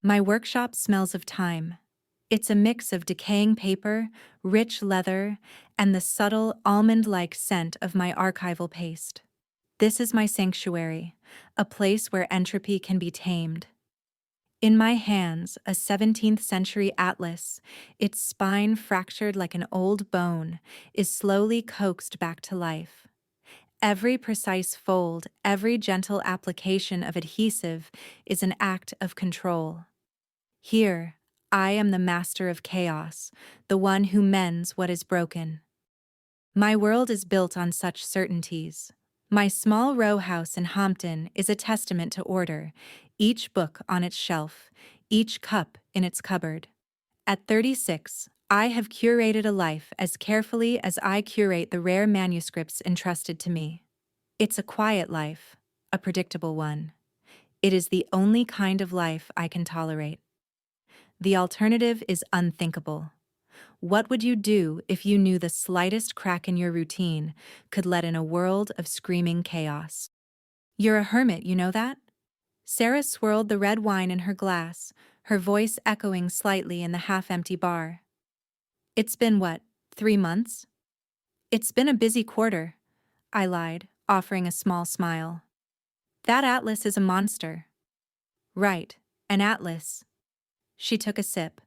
My workshop smells of time. It's a mix of decaying paper, rich leather, and the subtle almond-like scent of my archival paste. This is my sanctuary, a place where entropy can be tamed. In my hands, a 17th century atlas, its spine fractured like an old bone, is slowly coaxed back to life. Every precise fold, every gentle application of adhesive is an act of control. Here, I am the master of chaos, the one who mends what is broken. My world is built on such certainties. My small row house in Hampton is a testament to order, each book on its shelf, each cup in its cupboard. At 36, I have curated a life as carefully as I curate the rare manuscripts entrusted to me. It's a quiet life, a predictable one. It is the only kind of life I can tolerate. The alternative is unthinkable. What would you do if you knew the slightest crack in your routine could let in a world of screaming chaos? You're a hermit, you know that? Sarah swirled the red wine in her glass, her voice echoing slightly in the half-empty bar. It's been what, 3 months? It's been a busy quarter, I lied, offering a small smile. That atlas is a monster. Right, an atlas. She took a sip.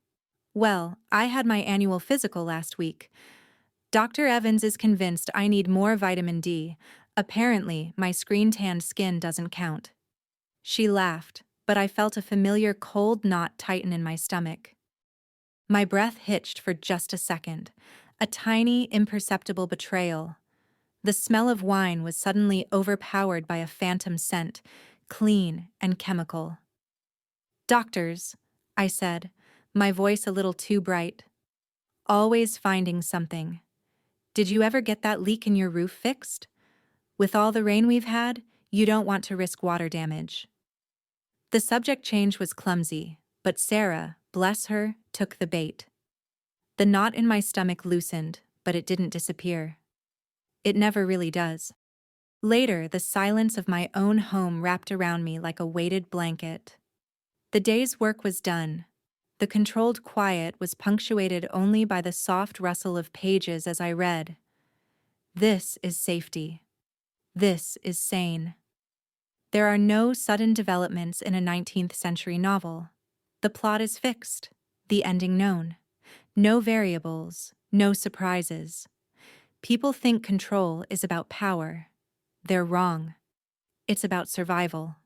Well, I had my annual physical last week. Dr. Evans is convinced I need more vitamin D. Apparently, my screen-tanned skin doesn't count. She laughed, but I felt a familiar cold knot tighten in my stomach. My breath hitched for just a second, a tiny, imperceptible betrayal. The smell of wine was suddenly overpowered by a phantom scent, clean and chemical. Doctors, I said, my voice a little too bright. Always finding something. Did you ever get that leak in your roof fixed? With all the rain we've had, you don't want to risk water damage. The subject change was clumsy, but Sarah, bless her, took the bait. The knot in my stomach loosened, but it didn't disappear. It never really does. Later, the silence of my own home wrapped around me like a weighted blanket. The day's work was done. The controlled quiet was punctuated only by the soft rustle of pages as I read. This is safety. This is sane. There are no sudden developments in a 19th century novel. The plot is fixed, the ending known. No variables, no surprises. People think control is about power. They're wrong. It's about survival.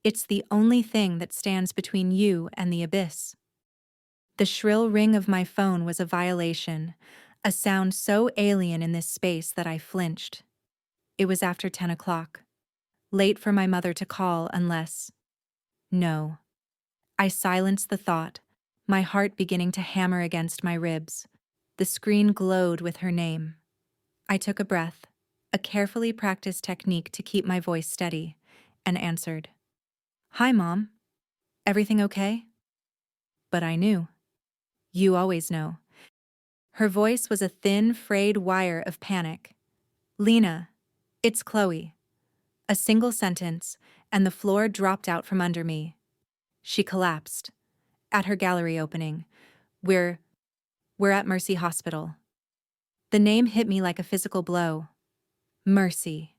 It's the only thing that stands between you and the abyss. The shrill ring of my phone was a violation, a sound so alien in this space that I flinched. It was after 10 o'clock. Late for my mother to call unless... No. I silenced the thought, my heart beginning to hammer against my ribs. The screen glowed with her name. I took a breath, a carefully practiced technique to keep my voice steady, and answered. Hi, Mom. Everything okay? But I knew. You always know. Her voice was a thin, frayed wire of panic. Lena, it's Chloe. A single sentence, and the floor dropped out from under me. She collapsed. At her gallery opening. We're at Mercy Hospital. The name hit me like a physical blow. Mercy.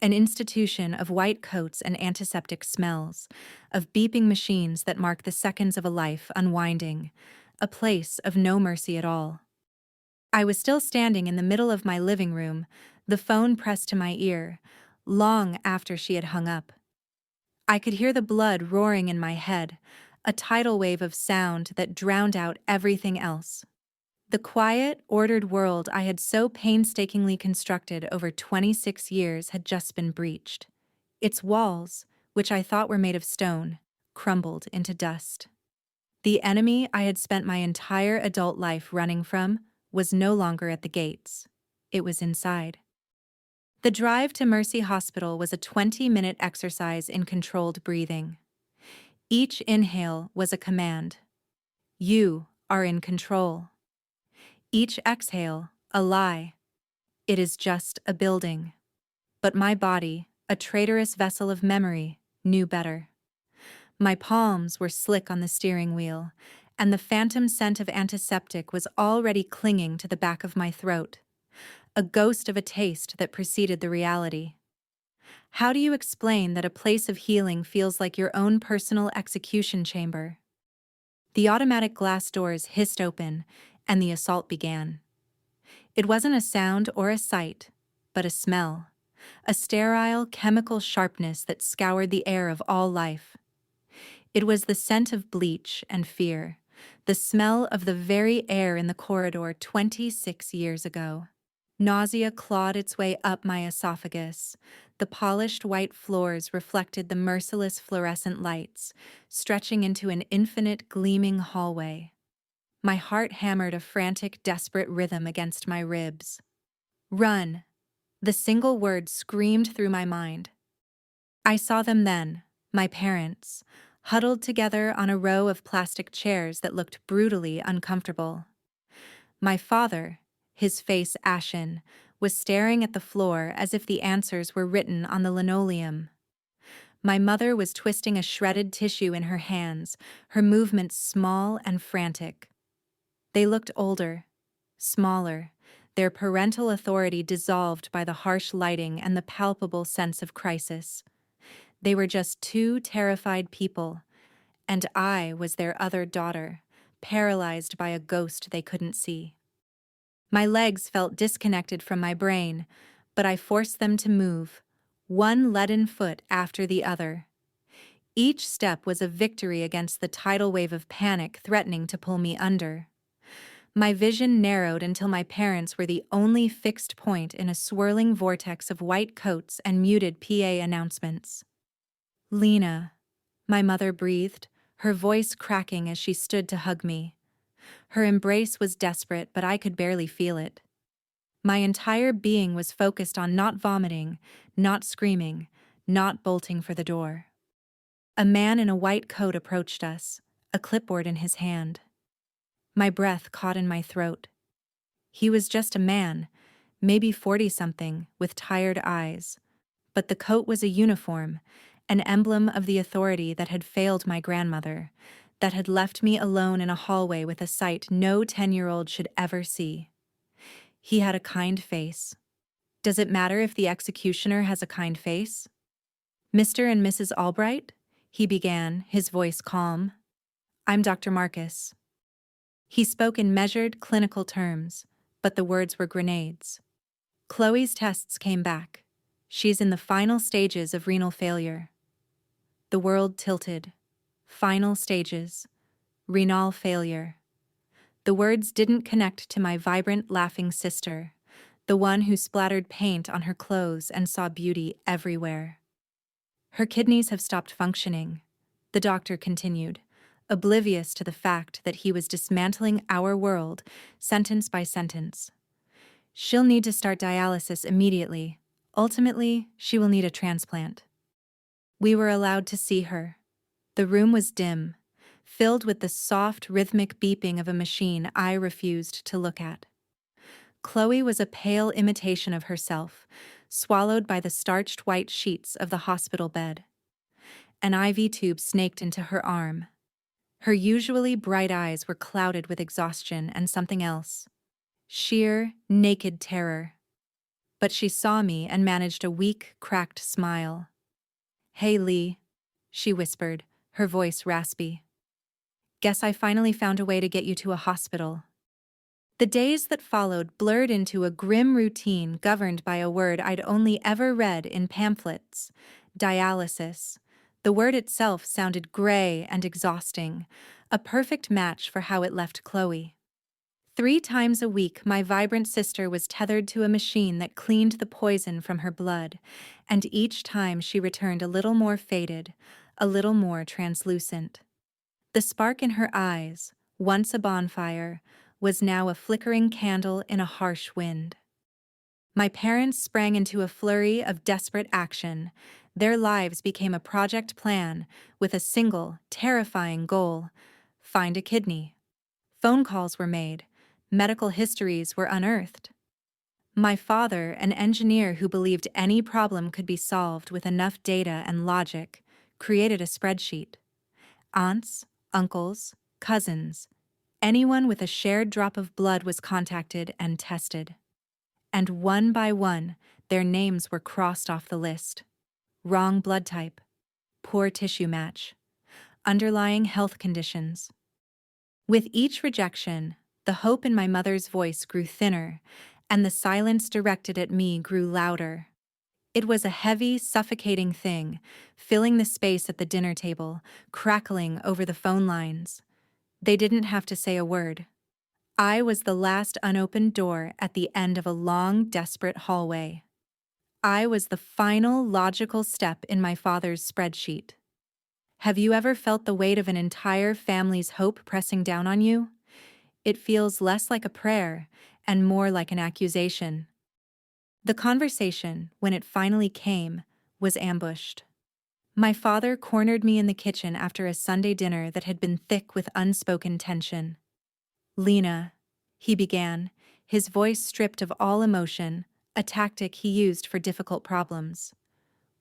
An institution of white coats and antiseptic smells, of beeping machines that mark the seconds of a life unwinding, a place of no mercy at all. I was still standing in the middle of my living room, the phone pressed to my ear, long after she had hung up. I could hear the blood roaring in my head, a tidal wave of sound that drowned out everything else. The quiet, ordered world I had so painstakingly constructed over 26 years had just been breached. Its walls, which I thought were made of stone, crumbled into dust. The enemy I had spent my entire adult life running from was no longer at the gates. It was inside. The drive to Mercy Hospital was a 20-minute exercise in controlled breathing. Each inhale was a command. You are in control. Each exhale, a lie. It is just a building. But my body, a traitorous vessel of memory, knew better. My palms were slick on the steering wheel, and the phantom scent of antiseptic was already clinging to the back of my throat, a ghost of a taste that preceded the reality. How do you explain that a place of healing feels like your own personal execution chamber? The automatic glass doors hissed open, and the assault began. It wasn't a sound or a sight, but a smell, a sterile chemical sharpness that scoured the air of all life. It was the scent of bleach and fear, the smell of the very air in the corridor 26 years ago. Nausea clawed its way up my esophagus. The polished white floors reflected the merciless fluorescent lights, stretching into an infinite gleaming hallway. My heart hammered a frantic, desperate rhythm against my ribs. Run! The single word screamed through my mind. I saw them then, my parents, huddled together on a row of plastic chairs that looked brutally uncomfortable. My father, his face ashen, was staring at the floor as if the answers were written on the linoleum. My mother was twisting a shredded tissue in her hands, her movements small and frantic. They looked older, smaller, their parental authority dissolved by the harsh lighting and the palpable sense of crisis. They were just two terrified people, and I was their other daughter, paralyzed by a ghost they couldn't see. My legs felt disconnected from my brain, but I forced them to move, one leaden foot after the other. Each step was a victory against the tidal wave of panic threatening to pull me under. My vision narrowed until my parents were the only fixed point in a swirling vortex of white coats and muted PA announcements. "Lena," my mother breathed, her voice cracking as she stood to hug me. Her embrace was desperate, but I could barely feel it. My entire being was focused on not vomiting, not screaming, not bolting for the door. A man in a white coat approached us, a clipboard in his hand. My breath caught in my throat. He was just a man, maybe 40-something, with tired eyes. But the coat was a uniform, an emblem of the authority that had failed my grandmother, that had left me alone in a hallway with a sight no 10-year-old should ever see. He had a kind face. Does it matter if the executioner has a kind face? "Mr. and Mrs. Albright?" he began, his voice calm. "I'm Dr. Marcus." He spoke in measured, clinical terms, but the words were grenades. "Chloe's tests came back. She's in the final stages of renal failure." The world tilted. Final stages. Renal failure. The words didn't connect to my vibrant, laughing sister, the one who splattered paint on her clothes and saw beauty everywhere. "Her kidneys have stopped functioning," the doctor continued, oblivious to the fact that he was dismantling our world, sentence by sentence. "She'll need to start dialysis immediately. Ultimately, she will need a transplant." We were allowed to see her. The room was dim, filled with the soft, rhythmic beeping of a machine I refused to look at. Chloe was a pale imitation of herself, swallowed by the starched white sheets of the hospital bed. An IV tube snaked into her arm. Her usually bright eyes were clouded with exhaustion and something else. Sheer, naked terror. But she saw me and managed a weak, cracked smile. "Hey, Lee," she whispered, her voice raspy. "Guess I finally found a way to get you to a hospital." The days that followed blurred into a grim routine governed by a word I'd only ever read in pamphlets: dialysis. The word itself sounded gray and exhausting, a perfect match for how it left Chloe. 3 times a week, my vibrant sister was tethered to a machine that cleaned the poison from her blood, and each time she returned a little more faded, a little more translucent. The spark in her eyes, once a bonfire, was now a flickering candle in a harsh wind. My parents sprang into a flurry of desperate action. Their lives became a project plan with a single, terrifying goal: find a kidney. Phone calls were made. Medical histories were unearthed. My father, an engineer who believed any problem could be solved with enough data and logic, created a spreadsheet. Aunts, uncles, cousins, anyone with a shared drop of blood was contacted and tested. And one by one, their names were crossed off the list. Wrong blood type, poor tissue match, underlying health conditions. With each rejection, the hope in my mother's voice grew thinner, and the silence directed at me grew louder. It was a heavy, suffocating thing, filling the space at the dinner table, crackling over the phone lines. They didn't have to say a word. I was the last unopened door at the end of a long, desperate hallway. I was the final logical step in my father's spreadsheet. Have you ever felt the weight of an entire family's hope pressing down on you? It feels less like a prayer and more like an accusation. The conversation, when it finally came, was ambushed. My father cornered me in the kitchen after a Sunday dinner that had been thick with unspoken tension. "Lena," he began, his voice stripped of all emotion, a tactic he used for difficult problems.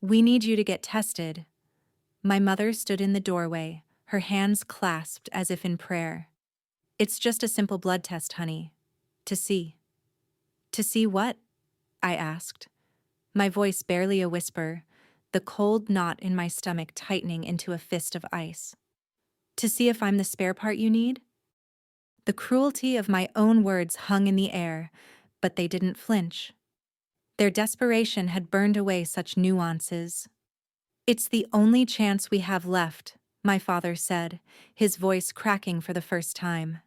"We need you to get tested." My mother stood in the doorway, her hands clasped as if in prayer. "It's just a simple blood test, honey. To see." "To see what?" I asked, my voice barely a whisper, the cold knot in my stomach tightening into a fist of ice. "To see if I'm the spare part you need?" The cruelty of my own words hung in the air, but they didn't flinch. Their desperation had burned away such nuances. "It's the only chance we have left," my father said, his voice cracking for the first time.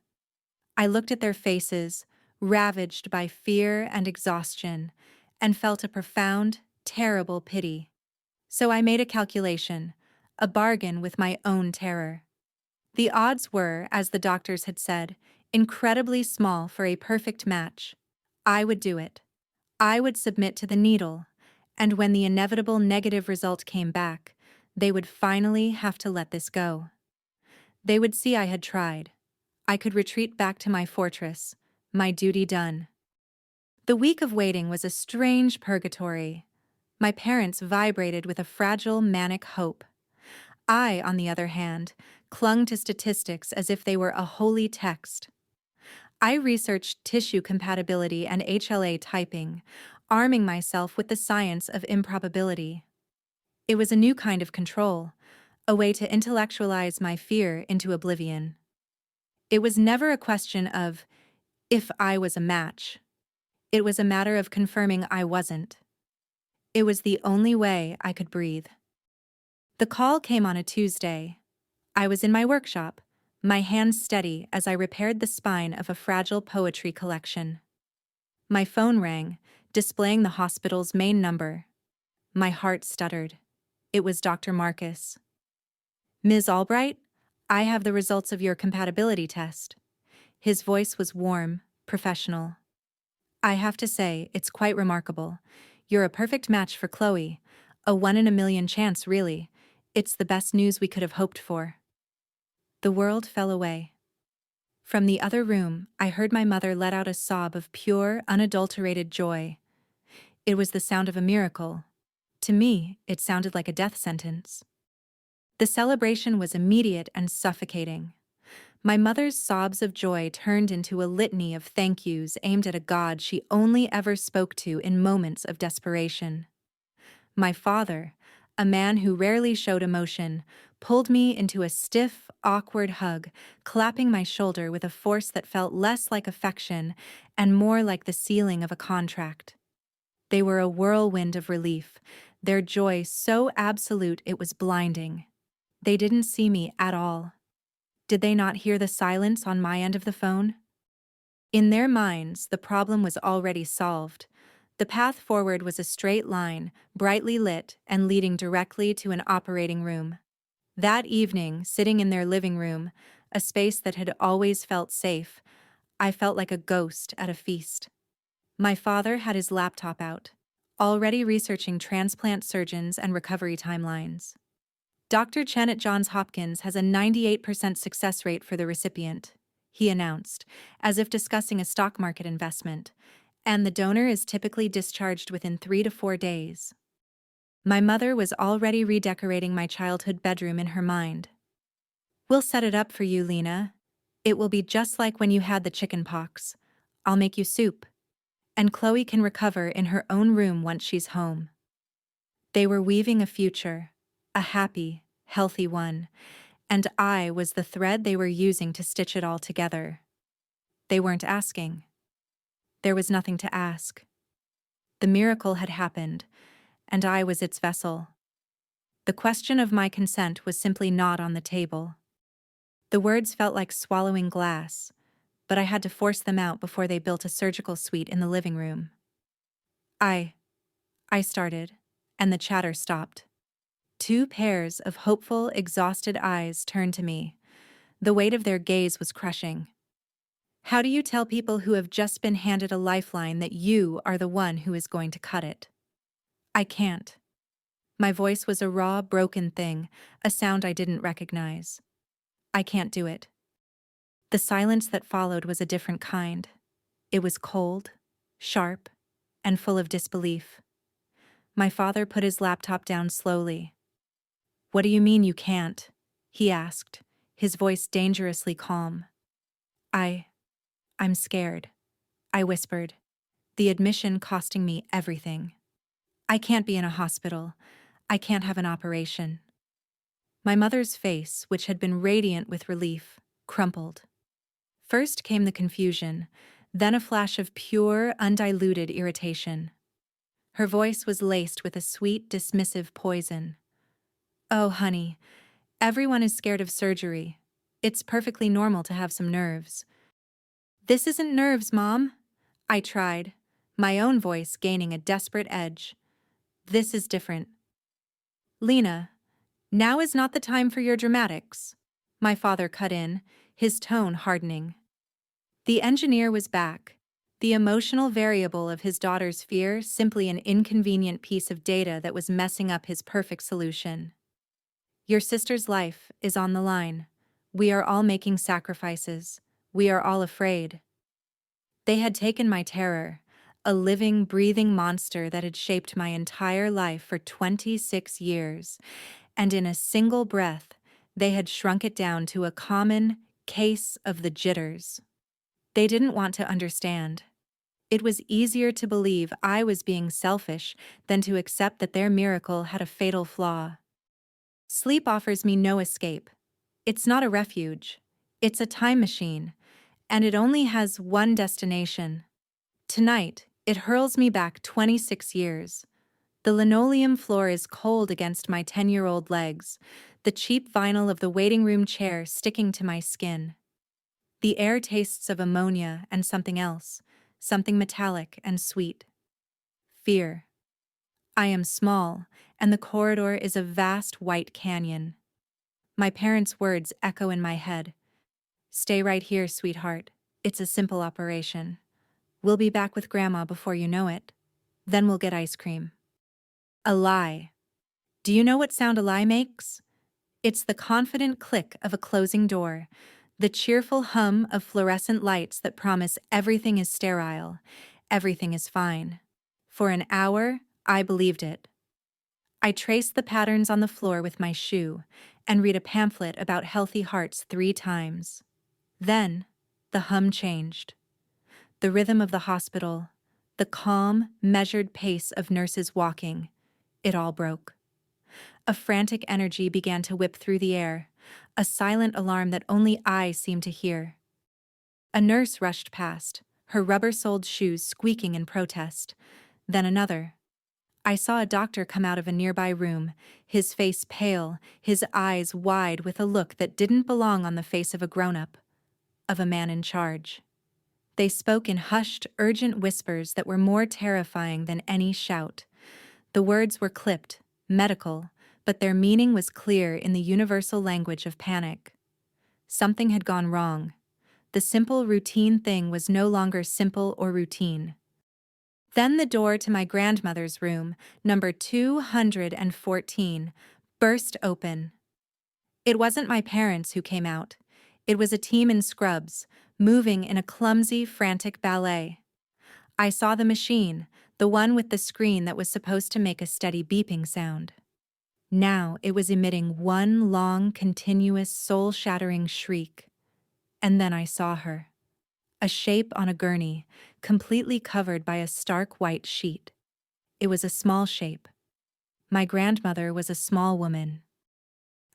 I looked at their faces, ravaged by fear and exhaustion, and felt a profound, terrible pity. So I made a calculation, a bargain with my own terror. The odds were, as the doctors had said, incredibly small for a perfect match. I would do it. I would submit to the needle, and when the inevitable negative result came back, they would finally have to let this go. They would see I had tried. I could retreat back to my fortress, my duty done. The week of waiting was a strange purgatory. My parents vibrated with a fragile, manic hope. I, on the other hand, clung to statistics as if they were a holy text. I researched tissue compatibility and HLA typing, arming myself with the science of improbability. It was a new kind of control, a way to intellectualize my fear into oblivion. It was never a question of if I was a match. It was a matter of confirming I wasn't. It was the only way I could breathe. The call came on a Tuesday. I was in my workshop, my hands steady as I repaired the spine of a fragile poetry collection. My phone rang, displaying the hospital's main number. My heart stuttered. It was Dr. Marcus. "Ms. Albright, I have the results of your compatibility test." His voice was warm, professional. "I have to say, it's quite remarkable. You're a perfect match for Chloe. A 1 in a million chance, really. It's the best news we could have hoped for." The world fell away. From the other room, I heard my mother let out a sob of pure, unadulterated joy. It was the sound of a miracle. To me, it sounded like a death sentence. The celebration was immediate and suffocating. My mother's sobs of joy turned into a litany of thank yous aimed at a God she only ever spoke to in moments of desperation. My father, a man who rarely showed emotion, pulled me into a stiff, awkward hug, clapping my shoulder with a force that felt less like affection and more like the sealing of a contract. They were a whirlwind of relief, their joy so absolute it was blinding. They didn't see me at all. Did they not hear the silence on my end of the phone? In their minds, the problem was already solved. The path forward was a straight line, brightly lit and leading directly to an operating room. That evening, sitting in their living room, a space that had always felt safe, I felt like a ghost at a feast. My father had his laptop out, already researching transplant surgeons and recovery timelines. "Dr. Chen at Johns Hopkins has a 98% success rate for the recipient," he announced, as if discussing a stock market investment, "and the donor is typically discharged within 3 to 4 days." My mother was already redecorating my childhood bedroom in her mind. We'll set it up for you, Lena. It will be just like when you had the chicken pox. I'll make you soup. And Chloe can recover in her own room once she's home. They were weaving a future, a happy, healthy one, and I was the thread they were using to stitch it all together. They weren't asking. There was nothing to ask. The miracle had happened, and I was its vessel. The question of my consent was simply not on the table. The words felt like swallowing glass, but I had to force them out before they built a surgical suite in the living room. I started, and the chatter stopped. Two pairs of hopeful, exhausted eyes turned to me. The weight of their gaze was crushing. How do you tell people who have just been handed a lifeline that you are the one who is going to cut it? I can't. My voice was a raw, broken thing, a sound I didn't recognize. I can't do it. The silence that followed was a different kind. It was cold, sharp, and full of disbelief. My father put his laptop down slowly. "What do you mean you can't?" he asked, his voice dangerously calm. I'm scared," I whispered, the admission costing me everything. "I can't be in a hospital. I can't have an operation." My mother's face, which had been radiant with relief, crumpled. First came the confusion, then a flash of pure, undiluted irritation. Her voice was laced with a sweet, dismissive poison. "Oh, honey, everyone is scared of surgery. It's perfectly normal to have some nerves." "This isn't nerves, Mom," I tried, my own voice gaining a desperate edge. "This is different." "Lena, now is not the time for your dramatics," my father cut in, his tone hardening. The engineer was back, the emotional variable of his daughter's fear simply an inconvenient piece of data that was messing up his perfect solution. "Your sister's life is on the line. We are all making sacrifices. We are all afraid." They had taken my terror, a living, breathing monster that had shaped my entire life for 26 years, and in a single breath, they had shrunk it down to a common case of the jitters. They didn't want to understand. It was easier to believe I was being selfish than to accept that their miracle had a fatal flaw. Sleep offers me no escape. It's not a refuge. It's a time machine, and it only has one destination. Tonight, it hurls me back 26 years. The linoleum floor is cold against my 10-year-old legs, the cheap vinyl of the waiting room chair sticking to my skin. The air tastes of ammonia and something else, something metallic and sweet. Fear. I am small, and the corridor is a vast white canyon. My parents' words echo in my head. "Stay right here, sweetheart. It's a simple operation. We'll be back with Grandma before you know it. Then we'll get ice cream." A lie. Do you know what sound a lie makes? It's the confident click of a closing door, the cheerful hum of fluorescent lights that promise everything is sterile, everything is fine. For an hour, I believed it. I traced the patterns on the floor with my shoe and read a pamphlet about healthy hearts 3 times. Then, the hum changed. The rhythm of the hospital, the calm, measured pace of nurses walking, it all broke. A frantic energy began to whip through the air, a silent alarm that only I seemed to hear. A nurse rushed past, her rubber-soled shoes squeaking in protest. Then another. I saw a doctor come out of a nearby room, his face pale, his eyes wide with a look that didn't belong on the face of a grown-up, of a man in charge. They spoke in hushed, urgent whispers that were more terrifying than any shout. The words were clipped, medical, but their meaning was clear in the universal language of panic. Something had gone wrong. The simple, routine thing was no longer simple or routine. Then the door to my grandmother's room, number 214, burst open. It wasn't my parents who came out. It was a team in scrubs, moving in a clumsy, frantic ballet. I saw the machine, the one with the screen that was supposed to make a steady beeping sound. Now it was emitting one long, continuous, soul-shattering shriek. And then I saw her. A shape on a gurney, completely covered by a stark white sheet. It was a small shape. My grandmother was a small woman.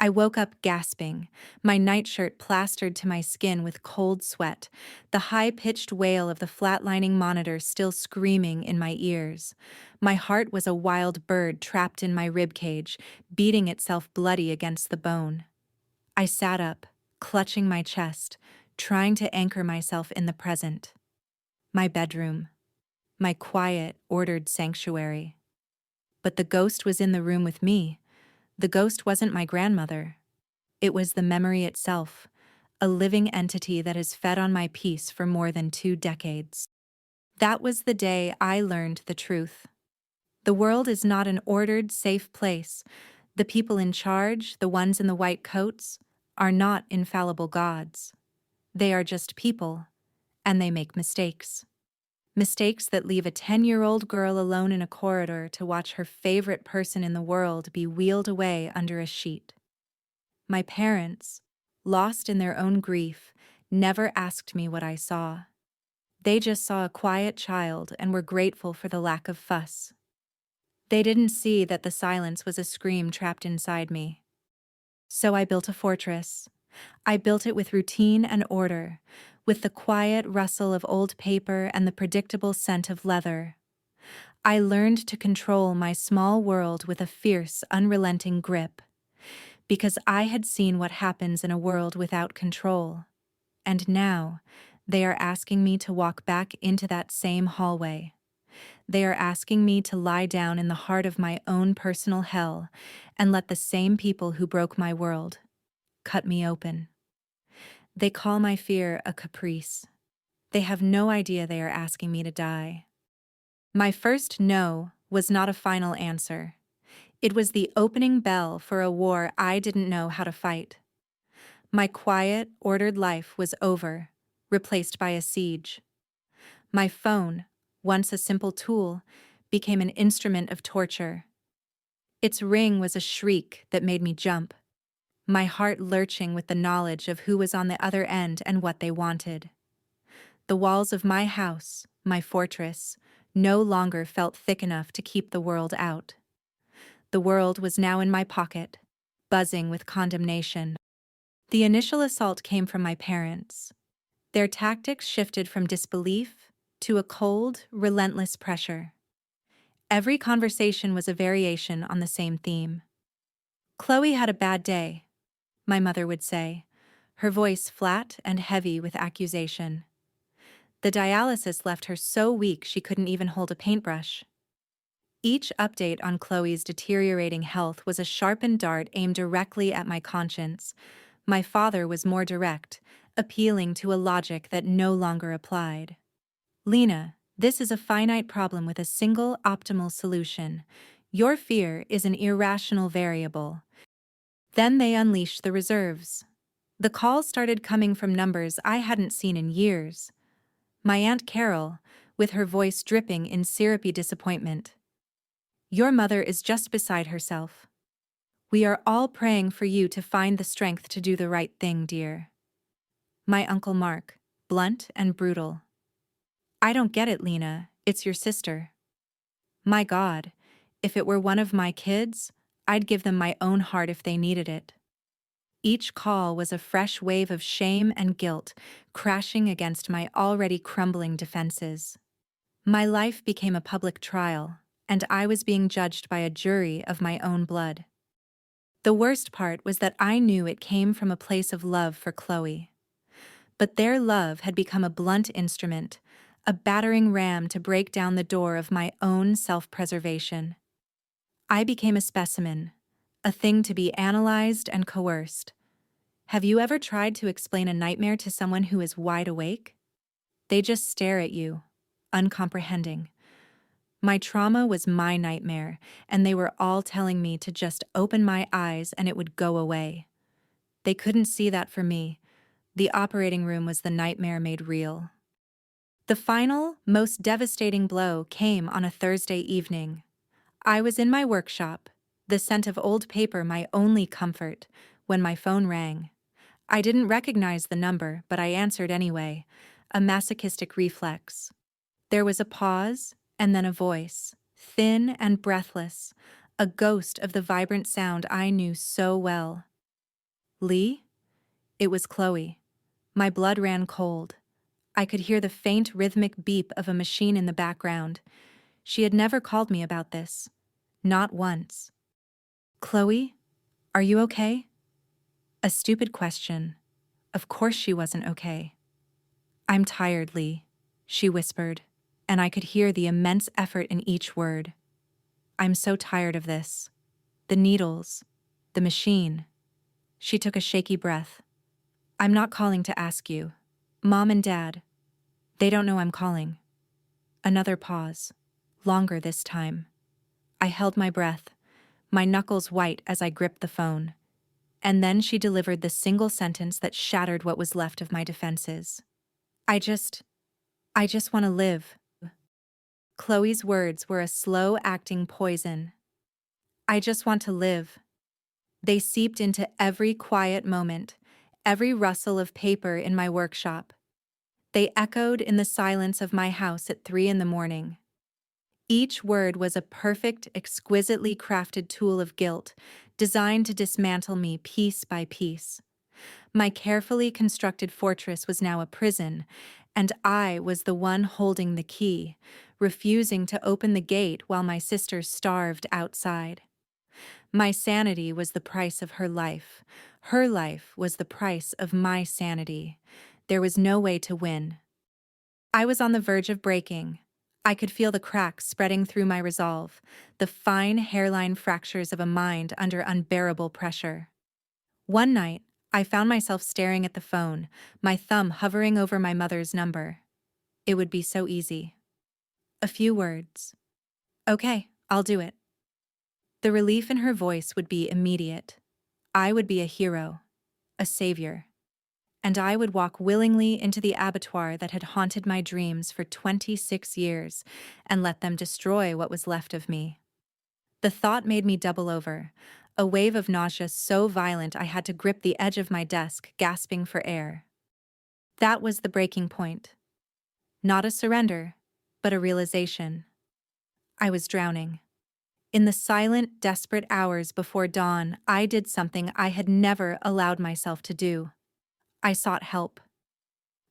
I woke up gasping, my nightshirt plastered to my skin with cold sweat, the high-pitched wail of the flatlining monitor still screaming in my ears. My heart was a wild bird trapped in my ribcage, beating itself bloody against the bone. I sat up, clutching my chest, trying to anchor myself in the present. My bedroom. My quiet, ordered sanctuary. But the ghost was in the room with me. The ghost wasn't my grandmother. It was the memory itself, a living entity that has fed on my peace for more than 2 decades. That was the day I learned the truth. The world is not an ordered, safe place. The people in charge, the ones in the white coats, are not infallible gods. They are just people, and they make mistakes. Mistakes that leave a 10-year-old girl alone in a corridor to watch her favorite person in the world be wheeled away under a sheet. My parents, lost in their own grief, never asked me what I saw. They just saw a quiet child and were grateful for the lack of fuss. They didn't see that the silence was a scream trapped inside me. So I built a fortress. I built it with routine and order, with the quiet rustle of old paper and the predictable scent of leather. I learned to control my small world with a fierce, unrelenting grip, because I had seen what happens in a world without control. And now, they are asking me to walk back into that same hallway. They are asking me to lie down in the heart of my own personal hell and let the same people who broke my world cut me open. They call my fear a caprice. They have no idea they are asking me to die. My first no was not a final answer. It was the opening bell for a war I didn't know how to fight. My quiet, ordered life was over, replaced by a siege. My phone, once a simple tool, became an instrument of torture. Its ring was a shriek that made me jump, my heart lurching with the knowledge of who was on the other end and what they wanted. The walls of my house, my fortress, no longer felt thick enough to keep the world out. The world was now in my pocket, buzzing with condemnation. The initial assault came from my parents. Their tactics shifted from disbelief to a cold, relentless pressure. Every conversation was a variation on the same theme. "Chloe had a bad day," my mother would say, her voice flat and heavy with accusation. The dialysis left her so weak she couldn't even hold a paintbrush. Each update on Chloe's deteriorating health was a sharpened dart aimed directly at my conscience. My father was more direct, appealing to a logic that no longer applied. "Lena, this is a finite problem with a single optimal solution. Your fear is an irrational variable." Then they unleashed the reserves. The calls started coming from numbers I hadn't seen in years. My Aunt Carol, with her voice dripping in syrupy disappointment. "Your mother is just beside herself. We are all praying for you to find the strength to do the right thing, dear." My Uncle Mark, blunt and brutal. "I don't get it, Lena. It's your sister." My God, if it were one of my kids, I'd give them my own heart if they needed it. Each call was a fresh wave of shame and guilt, crashing against my already crumbling defenses. My life became a public trial, and I was being judged by a jury of my own blood. The worst part was that I knew it came from a place of love for Chloe. But their love had become a blunt instrument, a battering ram to break down the door of my own self-preservation. I became a specimen, a thing to be analyzed and coerced. Have you ever tried to explain a nightmare to someone who is wide awake? They just stare at you, uncomprehending. My trauma was my nightmare, and they were all telling me to just open my eyes and it would go away. They couldn't see that for me. The operating room was the nightmare made real. The final, most devastating blow came on a Thursday evening. I was in my workshop, The scent of old paper my only comfort, when my phone rang. I didn't recognize the number, but I answered anyway, a masochistic reflex. There was a pause, and then a voice, thin and breathless, a ghost of the vibrant sound I knew so well. Lee? It was Chloe. My blood ran cold. I could hear the faint rhythmic beep of a machine in the background. She had never called me about this. Not once. Chloe? Are you okay? A stupid question. Of course she wasn't okay. I'm tired, Lee, she whispered, and I could hear the immense effort in each word. I'm so tired of this. The needles. The machine. She took a shaky breath. I'm not calling to ask you. Mom and Dad. They don't know I'm calling. Another pause. Longer this time. I held my breath, my knuckles white as I gripped the phone. And then she delivered the single sentence that shattered what was left of my defenses. I just want to live. Chloe's words were a slow-acting poison. I just want to live. They seeped into every quiet moment, every rustle of paper in my workshop. They echoed in the silence of my house at 3 a.m. Each word was a perfect, exquisitely crafted tool of guilt, designed to dismantle me piece by piece. My carefully constructed fortress was now a prison, and I was the one holding the key, refusing to open the gate while my sister starved outside. My sanity was the price of her life. Her life was the price of my sanity. There was no way to win. I was on the verge of breaking. I could feel the cracks spreading through my resolve, the fine hairline fractures of a mind under unbearable pressure. One night, I found myself staring at the phone, my thumb hovering over my mother's number. It would be so easy. A few words. Okay, I'll do it. The relief in her voice would be immediate. I would be a hero, a savior. And I would walk willingly into the abattoir that had haunted my dreams for 26 years and let them destroy what was left of me. The thought made me double over, a wave of nausea so violent I had to grip the edge of my desk, gasping for air. That was the breaking point. Not a surrender, but a realization. I was drowning. In the silent, desperate hours before dawn, I did something I had never allowed myself to do. I sought help.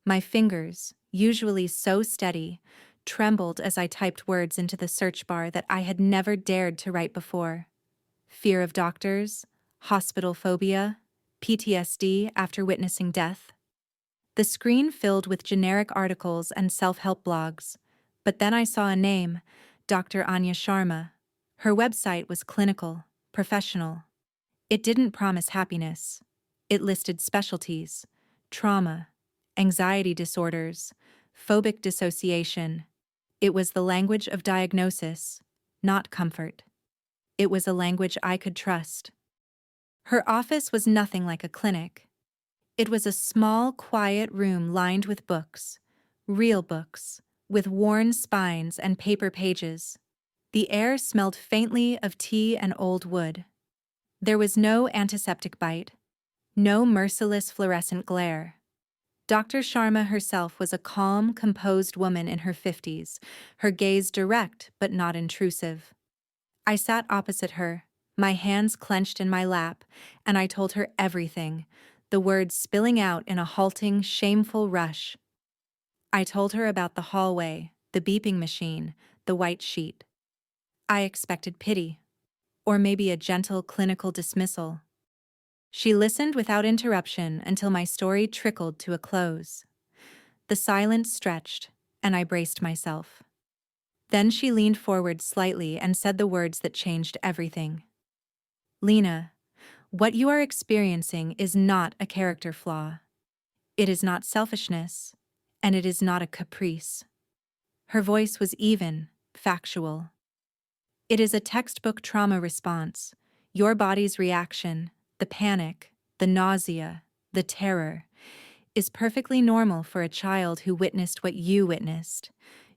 My fingers, usually so steady, trembled as I typed words into the search bar that I had never dared to write before. Fear of doctors, hospital phobia, PTSD after witnessing death. The screen filled with generic articles and self-help blogs. But then I saw a name, Dr. Anya Sharma. Her website was clinical, professional. It didn't promise happiness. It listed specialties, trauma, anxiety disorders, phobic dissociation. It was the language of diagnosis, not comfort. It was a language I could trust. Her office was nothing like a clinic. It was a small, quiet room lined with books, real books, with worn spines and paper pages. The air smelled faintly of tea and old wood. There was no antiseptic bite, no merciless fluorescent glare. Dr. Sharma herself was a calm, composed woman in her 50s, her gaze direct but not intrusive. I sat opposite her, my hands clenched in my lap, and I told her everything, the words spilling out in a halting, shameful rush. I told her about the hallway, the beeping machine, the white sheet. I expected pity, or maybe a gentle clinical dismissal. She listened without interruption until my story trickled to a close. The silence stretched, and I braced myself. Then she leaned forward slightly and said the words that changed everything. Lena, what you are experiencing is not a character flaw. It is not selfishness, and it is not a caprice. Her voice was even, factual. It is a textbook trauma response, your body's reaction, the panic, the nausea, the terror, is perfectly normal for a child who witnessed what you witnessed.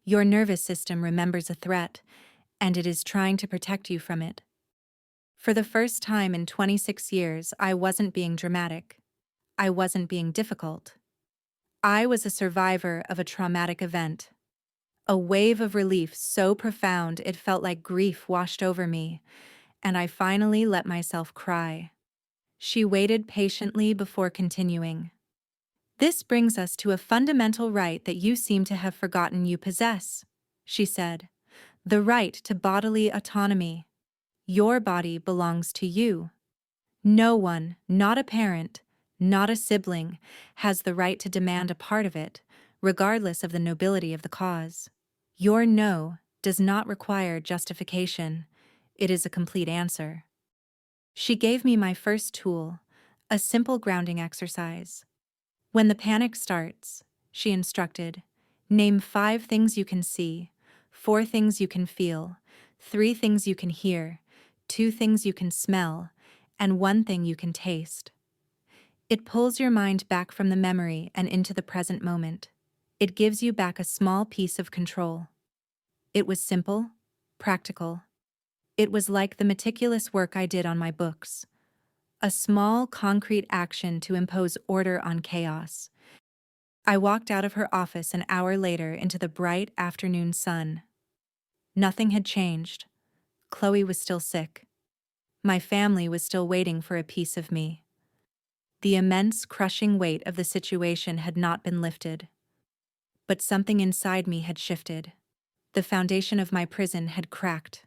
Your nervous system remembers a threat, and it is trying to protect you from it. For the first time in 26 years, I wasn't being dramatic. I wasn't being difficult. I was a survivor of a traumatic event. A wave of relief so profound it felt like grief washed over me, and I finally let myself cry. She waited patiently before continuing. "This brings us to a fundamental right that you seem to have forgotten you possess," she said. "The right to bodily autonomy. Your body belongs to you. No one, not a parent, not a sibling, has the right to demand a part of it, regardless of the nobility of the cause. Your no does not require justification. It is a complete answer." She gave me my first tool, a simple grounding exercise. "When the panic starts," she instructed, "name 5 things you can see, 4 things you can feel, 3 things you can hear, 2 things you can smell, and 1 thing you can taste." It pulls your mind back from the memory and into the present moment. It gives you back a small piece of control. It was simple, practical. It was like the meticulous work I did on my books. A small, concrete action to impose order on chaos. I walked out of her office an hour later into the bright afternoon sun. Nothing had changed. Chloe was still sick. My family was still waiting for a piece of me. The immense, crushing weight of the situation had not been lifted. But something inside me had shifted. The foundation of my prison had cracked.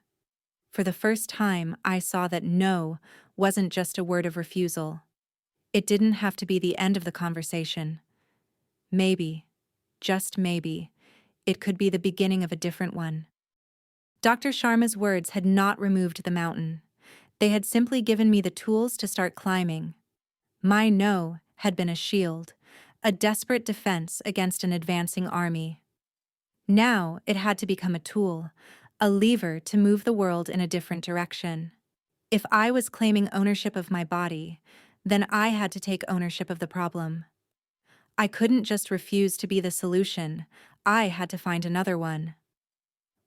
For the first time, I saw that no wasn't just a word of refusal. It didn't have to be the end of the conversation. Maybe, just maybe, it could be the beginning of a different one. Dr. Sharma's words had not removed the mountain. They had simply given me the tools to start climbing. My no had been a shield, a desperate defense against an advancing army. Now it had to become a tool, a lever to move the world in a different direction. If I was claiming ownership of my body, then I had to take ownership of the problem. I couldn't just refuse to be the solution. I had to find another one.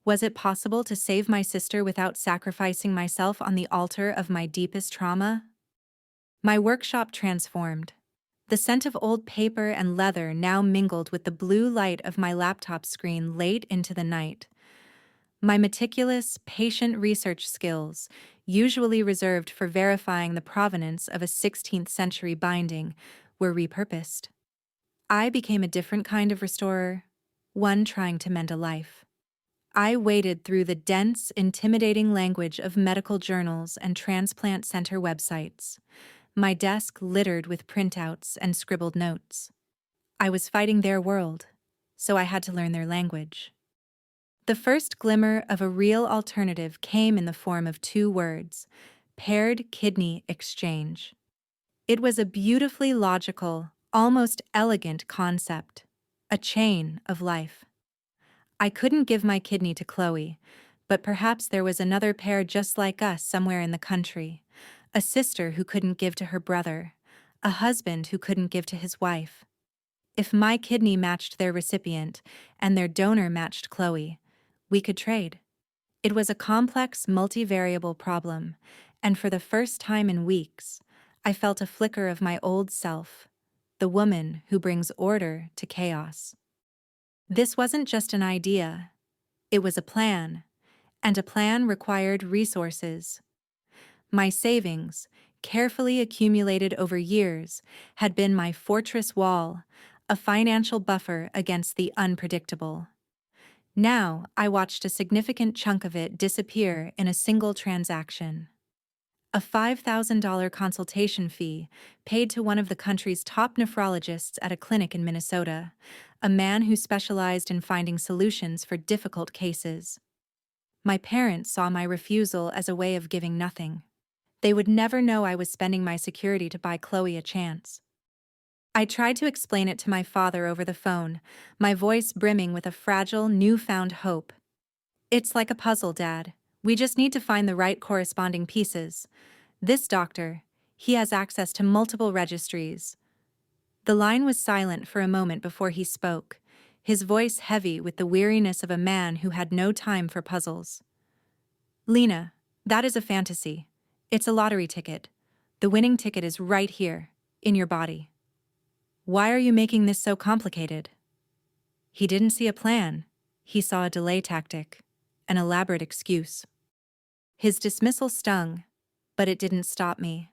Was it possible to save my sister without sacrificing myself on the altar of my deepest trauma? My workshop transformed. The scent of old paper and leather now mingled with the blue light of my laptop screen late into the night. My meticulous, patient research skills, usually reserved for verifying the provenance of a 16th century binding, were repurposed. I became a different kind of restorer, one trying to mend a life. I waded through the dense, intimidating language of medical journals and transplant center websites, my desk littered with printouts and scribbled notes. I was fighting their world, so I had to learn their language. The first glimmer of a real alternative came in the form of 2 words: paired kidney exchange. It was a beautifully logical, almost elegant concept, a chain of life. I couldn't give my kidney to Chloe, but perhaps there was another pair just like us somewhere in the country, a sister who couldn't give to her brother, a husband who couldn't give to his wife. If my kidney matched their recipient and their donor matched Chloe, we could trade. It was a complex, multivariable problem, and for the first time in weeks, I felt a flicker of my old self, the woman who brings order to chaos. This wasn't just an idea, it was a plan, and a plan required resources. My savings, carefully accumulated over years, had been my fortress wall, a financial buffer against the unpredictable. Now I watched a significant chunk of it disappear in a single transaction. A $5,000 consultation fee paid to one of the country's top nephrologists at a clinic in Minnesota, a man who specialized in finding solutions for difficult cases. My parents saw my refusal as a way of giving nothing. They would never know I was spending my security to buy Chloe a chance. I tried to explain it to my father over the phone, my voice brimming with a fragile, newfound hope. "It's like a puzzle, Dad. We just need to find the right corresponding pieces. This doctor, he has access to multiple registries." The line was silent for a moment before he spoke, his voice heavy with the weariness of a man who had no time for puzzles. "Lena, that is a fantasy. It's a lottery ticket. The winning ticket is right here, in your body. Why are you making this so complicated? He didn't see a plan. He saw a delay tactic, an elaborate excuse. His dismissal stung, but it didn't stop me.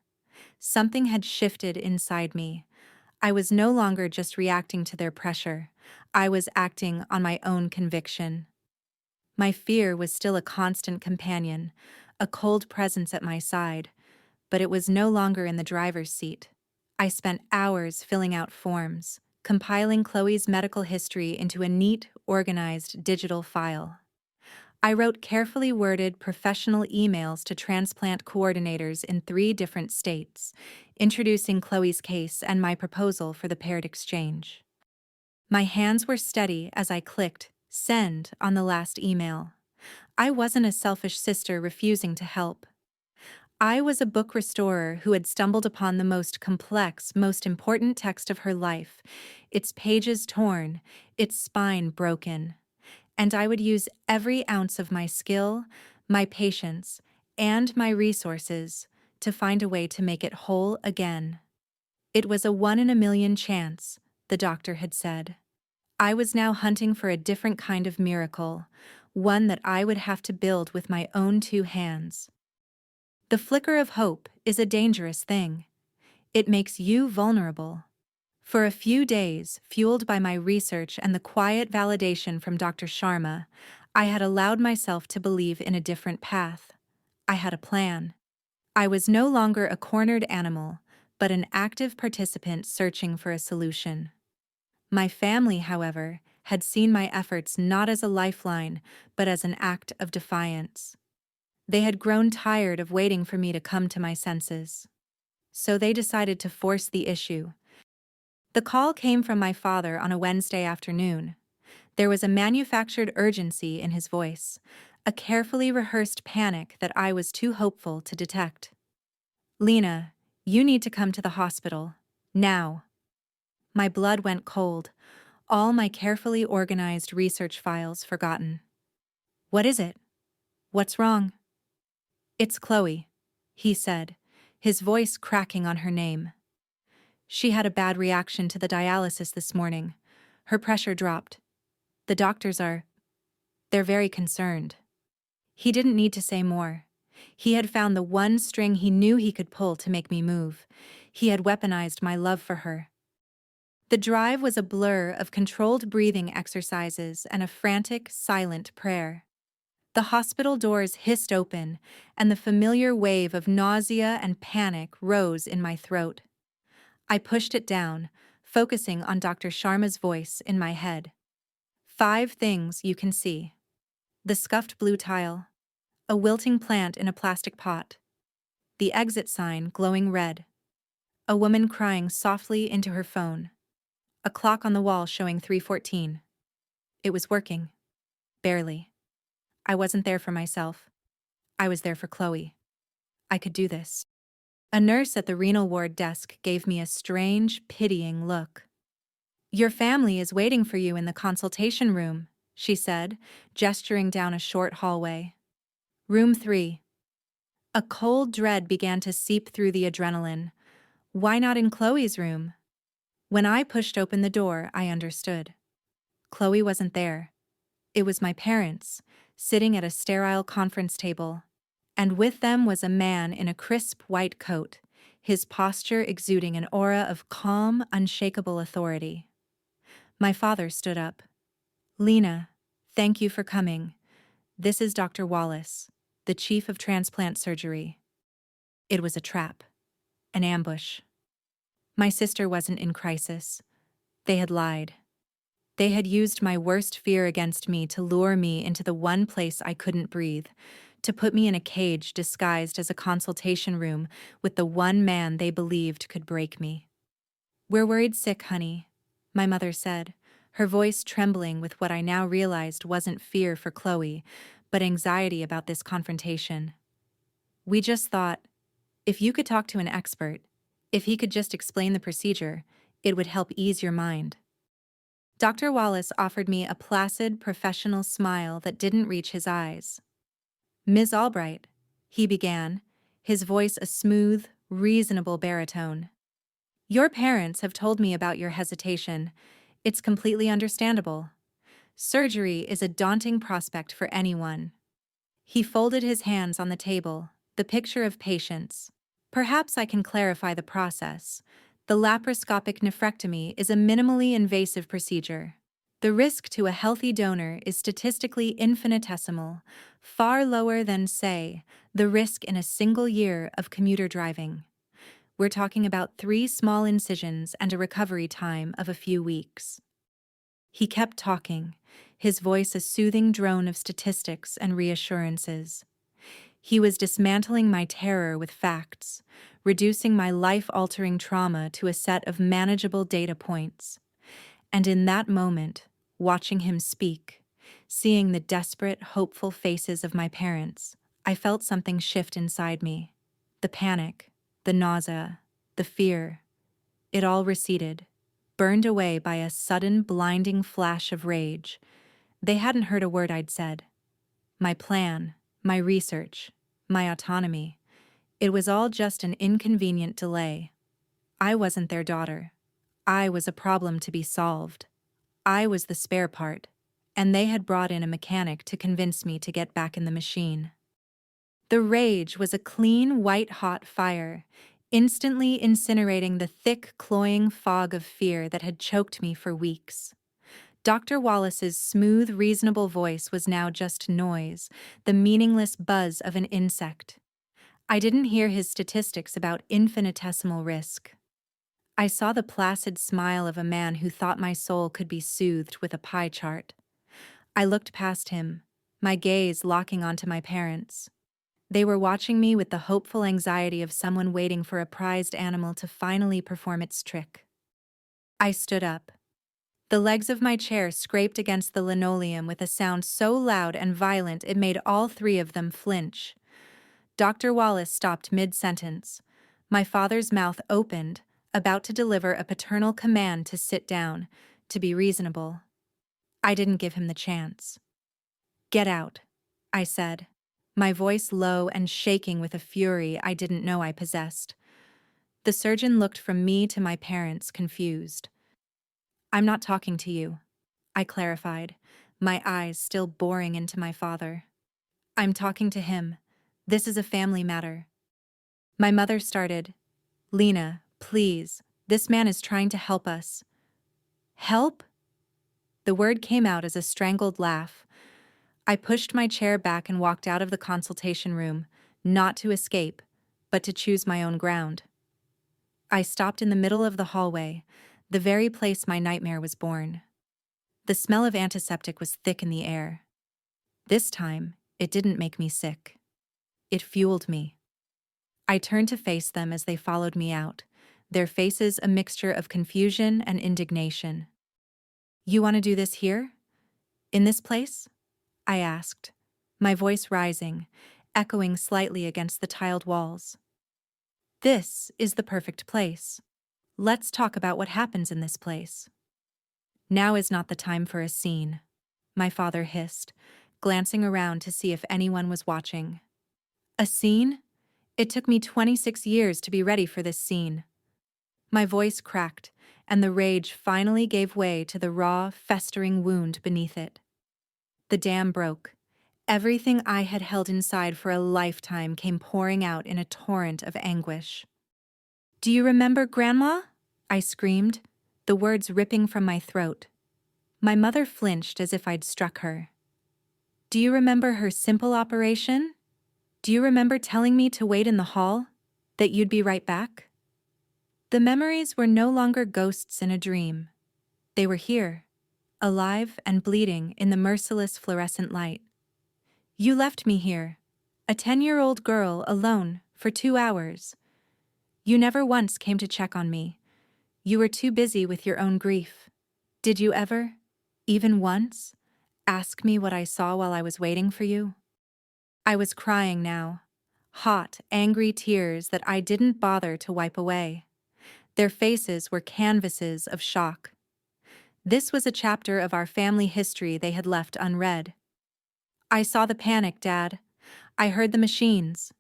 Something had shifted inside me. I was no longer just reacting to their pressure. I was acting on my own conviction. My fear was still a constant companion, a cold presence at my side, but it was no longer in the driver's seat. I spent hours filling out forms, compiling Chloe's medical history into a neat, organized digital file. I wrote carefully worded professional emails to transplant coordinators in 3 different states, introducing Chloe's case and my proposal for the paired exchange. My hands were steady as I clicked send on the last email. I wasn't a selfish sister refusing to help. I was a book restorer who had stumbled upon the most complex, most important text of her life, its pages torn, its spine broken. And I would use every ounce of my skill, my patience, and my resources to find a way to make it whole again. It was a 1 in a million chance, the doctor had said. I was now hunting for a different kind of miracle, one that I would have to build with my own 2 hands. The flicker of hope is a dangerous thing. It makes you vulnerable. For a few days, fueled by my research and the quiet validation from Dr. Sharma, I had allowed myself to believe in a different path. I had a plan. I was no longer a cornered animal, but an active participant searching for a solution. My family, however, had seen my efforts not as a lifeline, but as an act of defiance. They had grown tired of waiting for me to come to my senses. So they decided to force the issue. The call came from my father on a Wednesday afternoon. There was a manufactured urgency in his voice, a carefully rehearsed panic that I was too hopeful to detect. "Lena, you need to come to the hospital. Now." My blood went cold, all my carefully organized research files forgotten. "What is it? What's wrong?" "It's Chloe," he said, his voice cracking on her name. "She had a bad reaction to the dialysis this morning. Her pressure dropped. The doctors they're very concerned." He didn't need to say more. He had found the one string he knew he could pull to make me move. He had weaponized my love for her. The drive was a blur of controlled breathing exercises and a frantic, silent prayer. The hospital doors hissed open, and the familiar wave of nausea and panic rose in my throat. I pushed it down, focusing on Dr. Sharma's voice in my head. 5 things you can see. The scuffed blue tile. A wilting plant in a plastic pot. The exit sign glowing red. A woman crying softly into her phone. A clock on the wall showing 3:14. It was working. Barely. I wasn't there for myself. I was there for Chloe. I could do this. A nurse at the renal ward desk gave me a strange, pitying look. "Your family is waiting for you in the consultation room," she said, gesturing down a short hallway. "Room 3. A cold dread began to seep through the adrenaline. Why not in Chloe's room? When I pushed open the door, I understood. Chloe wasn't there. It was my parents, sitting at a sterile conference table. And with them was a man in a crisp white coat, his posture exuding an aura of calm, unshakable authority. My father stood up. "Lena, thank you for coming. This is Dr. Wallace, the chief of transplant surgery." It was a trap, an ambush. My sister wasn't in crisis. They had lied. They had used my worst fear against me to lure me into the one place I couldn't breathe, to put me in a cage disguised as a consultation room with the one man they believed could break me. "We're worried sick, honey," my mother said, her voice trembling with what I now realized wasn't fear for Chloe, but anxiety about this confrontation. "We just thought, if you could talk to an expert, if he could just explain the procedure, it would help ease your mind." Dr. Wallace offered me a placid, professional smile that didn't reach his eyes. "Ms. Albright," he began, his voice a smooth, reasonable baritone. "Your parents have told me about your hesitation. It's completely understandable. Surgery is a daunting prospect for anyone." He folded his hands on the table, the picture of patience. "Perhaps I can clarify the process. The laparoscopic nephrectomy is a minimally invasive procedure. The risk to a healthy donor is statistically infinitesimal, far lower than, say, the risk in a single year of commuter driving. We're talking about 3 small incisions and a recovery time of a few weeks." He kept talking, his voice a soothing drone of statistics and reassurances. He was dismantling my terror with facts, reducing my life-altering trauma to a set of manageable data points. And in that moment, watching him speak, seeing the desperate, hopeful faces of my parents, I felt something shift inside me. The panic, the nausea, the fear, it all receded, burned away by a sudden, blinding flash of rage. They hadn't heard a word I'd said. My plan, my research, my autonomy, it was all just an inconvenient delay. I wasn't their daughter. I was a problem to be solved. I was the spare part, and they had brought in a mechanic to convince me to get back in the machine. The rage was a clean, white-hot fire, instantly incinerating the thick, cloying fog of fear that had choked me for weeks. Dr. Wallace's smooth, reasonable voice was now just noise, the meaningless buzz of an insect. I didn't hear his statistics about infinitesimal risk. I saw the placid smile of a man who thought my soul could be soothed with a pie chart. I looked past him, my gaze locking onto my parents. They were watching me with the hopeful anxiety of someone waiting for a prized animal to finally perform its trick. I stood up. The legs of my chair scraped against the linoleum with a sound so loud and violent it made all 3 of them flinch. Dr. Wallace stopped mid-sentence. My father's mouth opened, about to deliver a paternal command to sit down, to be reasonable. I didn't give him the chance. "Get out," I said, my voice low and shaking with a fury I didn't know I possessed. The surgeon looked from me to my parents, confused. "I'm not talking to you," I clarified, my eyes still boring into my father. "I'm talking to him. This is a family matter." My mother started, "Lena, please, this man is trying to help us." "Help?" The word came out as a strangled laugh. I pushed my chair back and walked out of the consultation room, not to escape, but to choose my own ground. I stopped in the middle of the hallway, the very place my nightmare was born. The smell of antiseptic was thick in the air. This time, it didn't make me sick. It fueled me. I turned to face them as they followed me out, their faces a mixture of confusion and indignation. "You want to do this here? In this place?" I asked, my voice rising, echoing slightly against the tiled walls. "This is the perfect place. Let's talk about what happens in this place." "Now is not the time for a scene," my father hissed, glancing around to see if anyone was watching. "A scene? It took me 26 years to be ready for this scene." My voice cracked, and the rage finally gave way to the raw, festering wound beneath it. The dam broke. Everything I had held inside for a lifetime came pouring out in a torrent of anguish. "Do you remember Grandma?" I screamed, the words ripping from my throat. My mother flinched as if I'd struck her. "Do you remember her simple operation? Do you remember telling me to wait in the hall? That you'd be right back?" The memories were no longer ghosts in a dream. They were here, alive and bleeding in the merciless fluorescent light. "You left me here, a 10-year-old girl alone, for 2 hours. You never once came to check on me. You were too busy with your own grief. Did you ever, even once, ask me what I saw while I was waiting for you?" I was crying now, hot, angry tears that I didn't bother to wipe away. Their faces were canvases of shock. This was a chapter of our family history they had left unread. "I saw the panic, Dad. I heard the machines.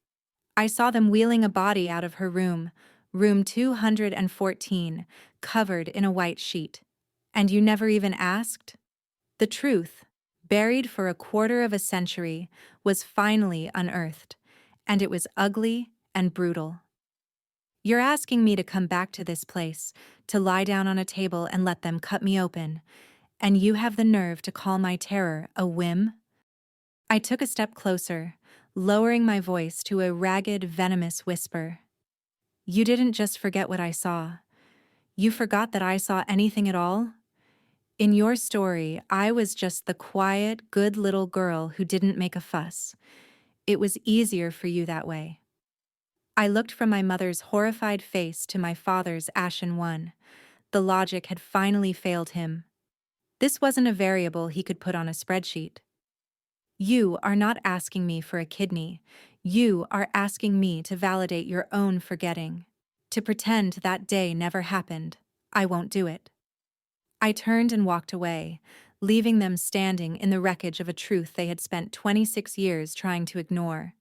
I saw them wheeling a body out of her room, room 214, covered in a white sheet. And you never even asked? The truth, buried for a quarter of a century, was finally unearthed, and it was ugly and brutal. You're asking me to come back to this place, to lie down on a table and let them cut me open, and you have the nerve to call my terror a whim? I took a step closer, lowering my voice to a ragged, venomous whisper. You didn't just forget what I saw. You forgot that I saw anything at all? In your story, I was just the quiet, good little girl who didn't make a fuss. It was easier for you that way. I looked from my mother's horrified face to my father's ashen one. The logic had finally failed him. This wasn't a variable he could put on a spreadsheet. You are not asking me for a kidney. You are asking me to validate your own forgetting. To pretend that day never happened. I won't do it. I turned and walked away, leaving them standing in the wreckage of a truth they had spent 26 years trying to ignore.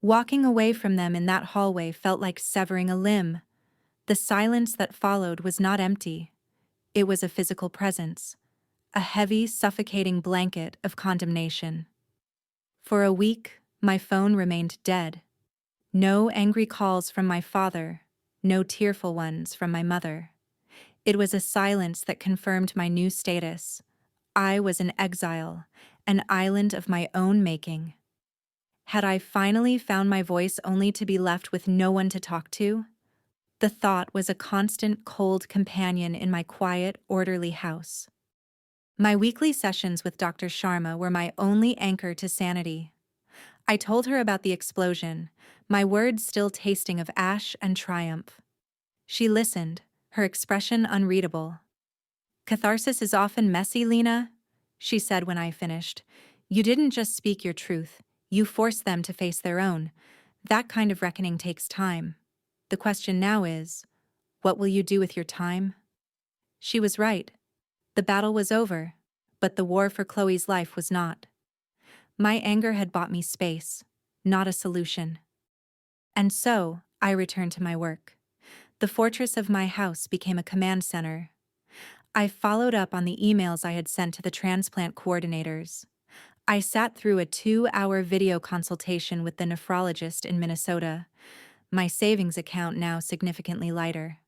Walking away from them in that hallway felt like severing a limb. The silence that followed was not empty. It was a physical presence, a heavy, suffocating blanket of condemnation. For a week, my phone remained dead. No angry calls from my father, no tearful ones from my mother. It was a silence that confirmed my new status. I was in exile, an island of my own making. Had I finally found my voice only to be left with no one to talk to? The thought was a constant, cold companion in my quiet, orderly house. My weekly sessions with Dr. Sharma were my only anchor to sanity. I told her about the explosion, my words still tasting of ash and triumph. She listened, her expression unreadable. Catharsis is often messy, Lena, she said when I finished. You didn't just speak your truth, you forced them to face their own. That kind of reckoning takes time. The question now is, what will you do with your time? She was right. The battle was over, but the war for Chloe's life was not. My anger had bought me space, not a solution. And so, I returned to my work. The fortress of my house became a command center. I followed up on the emails I had sent to the transplant coordinators. I sat through a 2-hour video consultation with the nephrologist in Minnesota, my savings account now significantly lighter.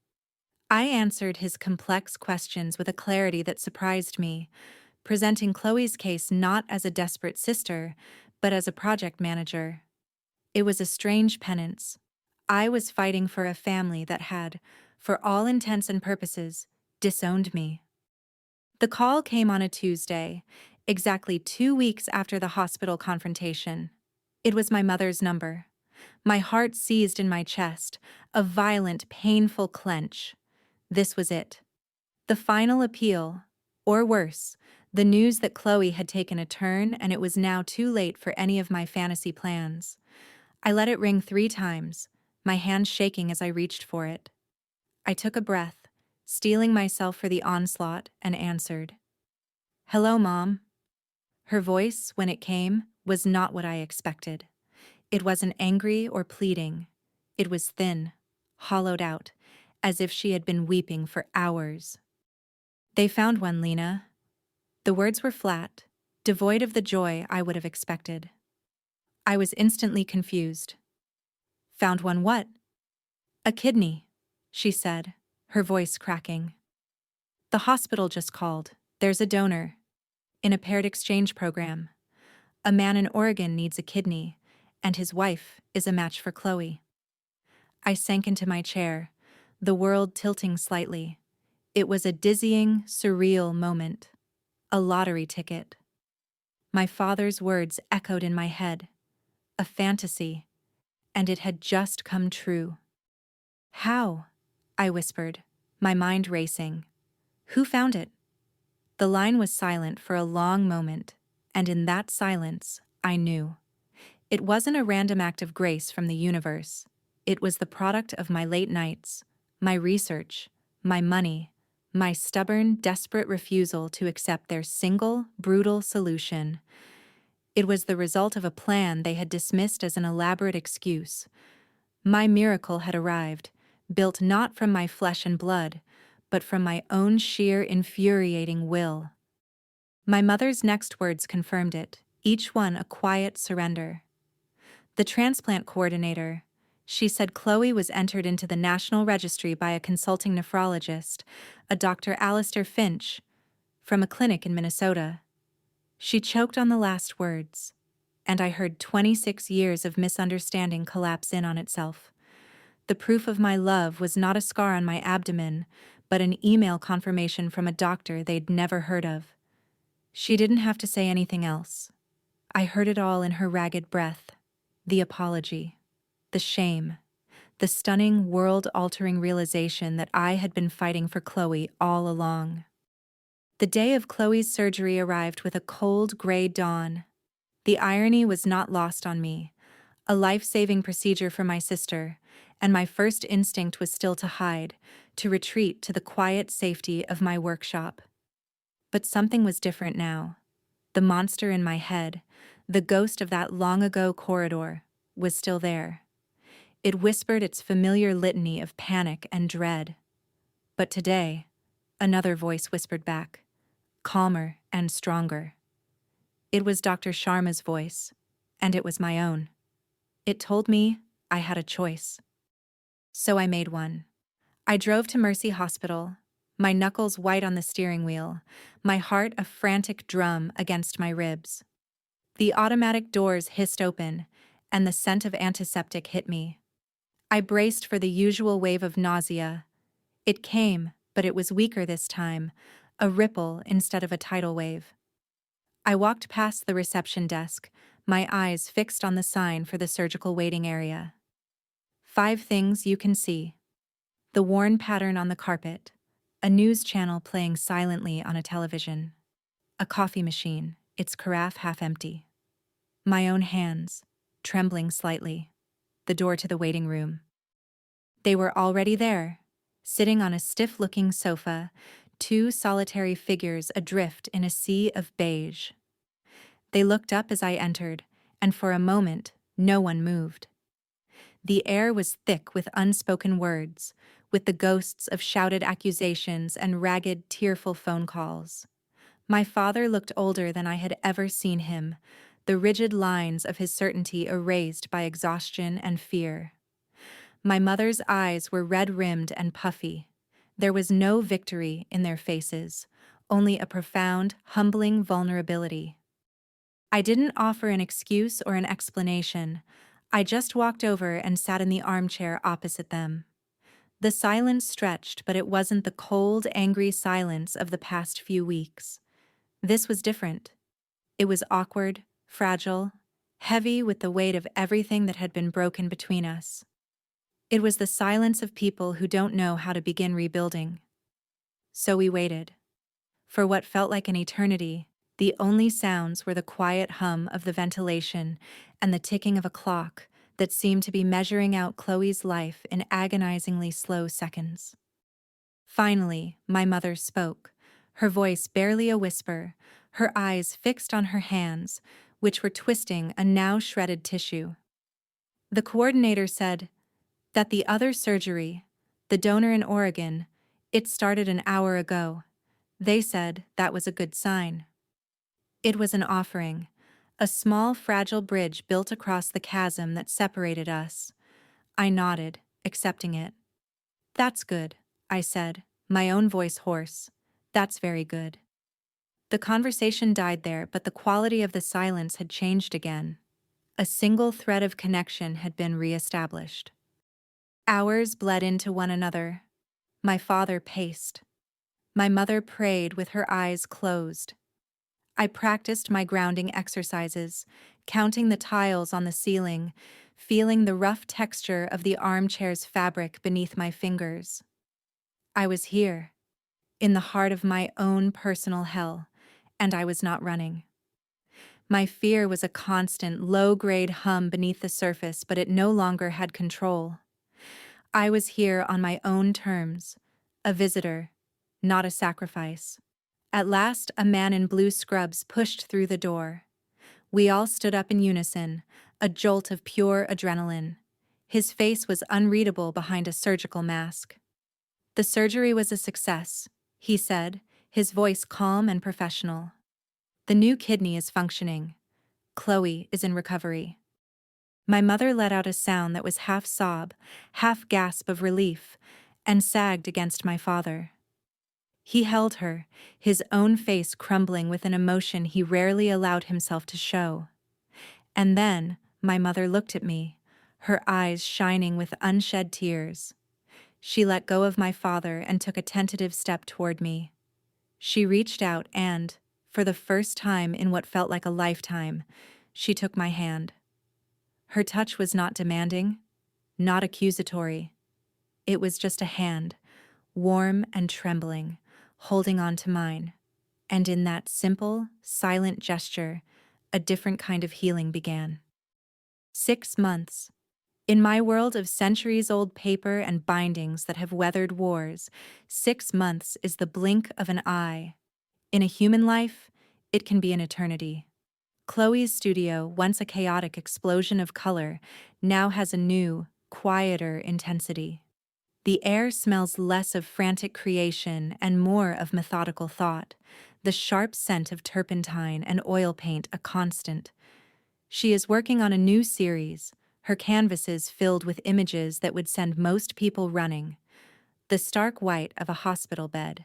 I answered his complex questions with a clarity that surprised me, presenting Chloe's case not as a desperate sister, but as a project manager. It was a strange penance. I was fighting for a family that had, for all intents and purposes, disowned me. The call came on a Tuesday, exactly 2 weeks after the hospital confrontation. It was my mother's number. My heart seized in my chest, a violent, painful clench. This was it. The final appeal, or worse, the news that Chloe had taken a turn and it was now too late for any of my fantasy plans. I let it ring 3 times, my hands shaking as I reached for it. I took a breath, steeling myself for the onslaught, and answered. "Hello, Mom." Her voice, when it came, was not what I expected. It wasn't angry or pleading. It was thin, hollowed out, as if she had been weeping for hours. "They found one, Lena." The words were flat, devoid of the joy I would have expected. I was instantly confused. "Found one what?" "A kidney," she said, her voice cracking. "The hospital just called. There's a donor. In a paired exchange program. A man in Oregon needs a kidney, and his wife is a match for Chloe." I sank into my chair, the world tilting slightly. It was a dizzying, surreal moment. A lottery ticket. My father's words echoed in my head. A fantasy. And it had just come true. "How?" I whispered, my mind racing. "Who found it?" The line was silent for a long moment, and in that silence, I knew. It wasn't a random act of grace from the universe. It was the product of my late nights, my research, my money, my stubborn, desperate refusal to accept their single, brutal solution. It was the result of a plan they had dismissed as an elaborate excuse. My miracle had arrived, built not from my flesh and blood, but from my own sheer infuriating will. My mother's next words confirmed it, each one a quiet surrender. The transplant coordinator, she said Chloe was entered into the National Registry by a consulting nephrologist, a Dr. Alistair Finch, from a clinic in Minnesota. She choked on the last words, and I heard 26 years of misunderstanding collapse in on itself. The proof of my love was not a scar on my abdomen, but an email confirmation from a doctor they'd never heard of. She didn't have to say anything else. I heard it all in her ragged breath. The apology, the shame, the stunning, world-altering realization that I had been fighting for Chloe all along. The day of Chloe's surgery arrived with a cold, gray dawn. The irony was not lost on me. A life-saving procedure for my sister, and my first instinct was still to hide, to retreat to the quiet safety of my workshop. But something was different now. The monster in my head, the ghost of that long-ago corridor, was still there. It whispered its familiar litany of panic and dread. But today, another voice whispered back, calmer and stronger. It was Dr. Sharma's voice, and it was my own. It told me I had a choice. So I made one. I drove to Mercy Hospital, my knuckles white on the steering wheel, my heart a frantic drum against my ribs. The automatic doors hissed open, and the scent of antiseptic hit me. I braced for the usual wave of nausea. It came, but it was weaker this time, a ripple instead of a tidal wave. I walked past the reception desk, my eyes fixed on the sign for the surgical waiting area. 5 things you can see. The worn pattern on the carpet, a news channel playing silently on a television, a coffee machine, its carafe half empty. My own hands, trembling slightly, the door to the waiting room. They were already there, sitting on a stiff-looking sofa, 2 solitary figures adrift in a sea of beige. They looked up as I entered, and for a moment, no one moved. The air was thick with unspoken words, with the ghosts of shouted accusations and ragged, tearful phone calls. My father looked older than I had ever seen him, the rigid lines of his certainty erased by exhaustion and fear. My mother's eyes were red-rimmed and puffy. There was no victory in their faces, only a profound, humbling vulnerability. I didn't offer an excuse or an explanation. I just walked over and sat in the armchair opposite them. The silence stretched, but it wasn't the cold, angry silence of the past few weeks. This was different. It was awkward, fragile, heavy with the weight of everything that had been broken between us. It was the silence of people who don't know how to begin rebuilding. So we waited. For what felt like an eternity, the only sounds were the quiet hum of the ventilation and the ticking of a clock that seemed to be measuring out Chloe's life in agonizingly slow seconds. Finally, my mother spoke, her voice barely a whisper, her eyes fixed on her hands, which were twisting a now shredded tissue. The coordinator said that the other surgery, the donor in Oregon, it started an hour ago. They said that was a good sign. It was an offering, a small, fragile bridge built across the chasm that separated us. I nodded, accepting it. That's good, I said, my own voice hoarse. That's very good. The conversation died there, but the quality of the silence had changed again. A single thread of connection had been re-established. Hours bled into one another. My father paced. My mother prayed with her eyes closed. I practiced my grounding exercises, counting the tiles on the ceiling, feeling the rough texture of the armchair's fabric beneath my fingers. I was here, in the heart of my own personal hell, and I was not running. My fear was a constant, low-grade hum beneath the surface, but it no longer had control. I was here on my own terms, a visitor, not a sacrifice. At last, a man in blue scrubs pushed through the door. We all stood up in unison, a jolt of pure adrenaline. His face was unreadable behind a surgical mask. "The surgery was a success," he said, his voice calm and professional. "The new kidney is functioning. Chloe is in recovery." My mother let out a sound that was half sob, half gasp of relief, and sagged against my father. He held her, his own face crumbling with an emotion he rarely allowed himself to show. And then, my mother looked at me, her eyes shining with unshed tears. She let go of my father and took a tentative step toward me. She reached out and, for the first time in what felt like a lifetime, she took my hand. Her touch was not demanding, not accusatory. It was just a hand, warm and trembling, holding on to mine. And in that simple, silent gesture, a different kind of healing began. 6 months. In my world of centuries-old paper and bindings that have weathered wars, 6 months is the blink of an eye. In a human life, it can be an eternity. Chloe's studio, once a chaotic explosion of color, now has a new, quieter intensity. The air smells less of frantic creation and more of methodical thought, the sharp scent of turpentine and oil paint a constant. She is working on a new series, her canvases filled with images that would send most people running. The stark white of a hospital bed,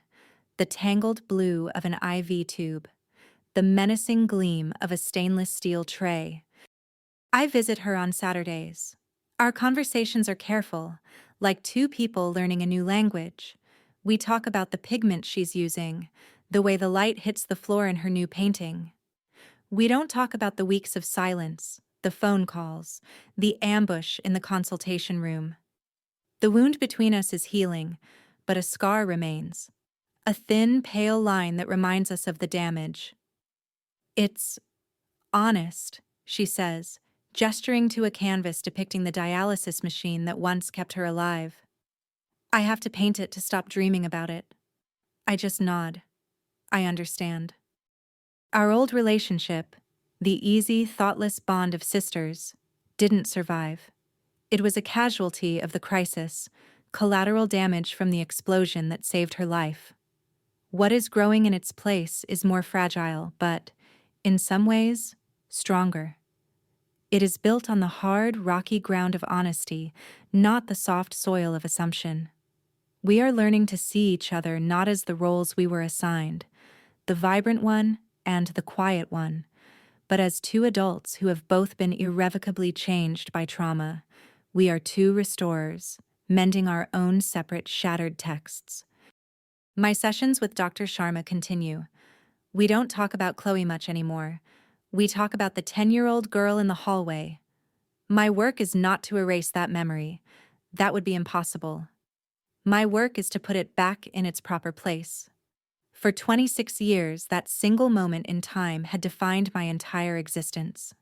the tangled blue of an IV tube, the menacing gleam of a stainless steel tray. I visit her on Saturdays. Our conversations are careful, like two people learning a new language. We talk about the pigment she's using, the way the light hits the floor in her new painting. We don't talk about the weeks of silence, the phone calls, the ambush in the consultation room. The wound between us is healing, but a scar remains. A thin, pale line that reminds us of the damage. "It's honest," she says, gesturing to a canvas depicting the dialysis machine that once kept her alive. "I have to paint it to stop dreaming about it." I just nod. I understand. Our old relationship, the easy, thoughtless bond of sisters, didn't survive. It was a casualty of the crisis, collateral damage from the explosion that saved her life. What is growing in its place is more fragile, but, in some ways, stronger. It is built on the hard, rocky ground of honesty, not the soft soil of assumption. We are learning to see each other not as the roles we were assigned, the vibrant one and the quiet one, but as two adults who have both been irrevocably changed by trauma. We are two restorers, mending our own separate shattered texts. My sessions with Dr. Sharma continue. We don't talk about Chloe much anymore. We talk about the 10-year-old girl in the hallway. My work is not to erase that memory. That would be impossible. My work is to put it back in its proper place. For 26 years, that single moment in time had defined my entire existence.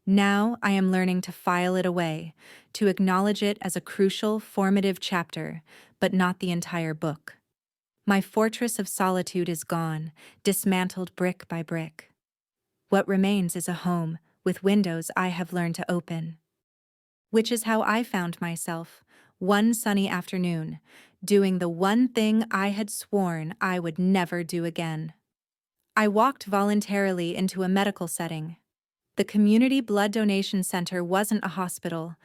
Now I am learning to file it away, to acknowledge it as a crucial, formative chapter, but not the entire book. My fortress of solitude is gone, dismantled brick by brick. What remains is a home, with windows I have learned to open. Which is how I found myself, one sunny afternoon, doing the one thing I had sworn I would never do again. I walked voluntarily into a medical setting. The community blood donation center wasn't a hospital,